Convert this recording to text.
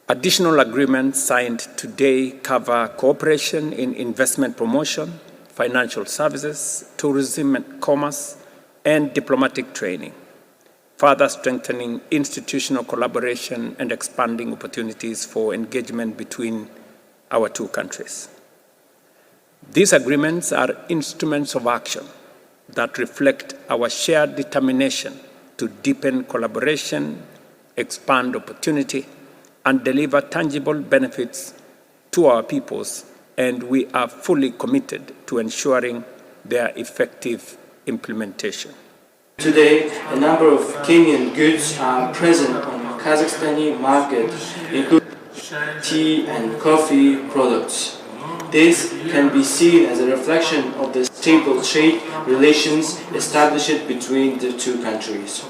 Additional agreements signed today cover cooperation in investment promotion, financial services, tourism and commerce, and diplomatic training, further strengthening institutional collaboration and expanding opportunities for engagement between our two countries. These agreements are instruments of action that reflect our shared determination to deepen collaboration, expand opportunity, and deliver tangible benefits to our peoples, and we are fully committed to ensuring their effective implementation. Today, a number of Kenyan goods are present on the Kazakhstani market, including tea and coffee products. This can be seen as a reflection of the stable trade relations established between the two countries.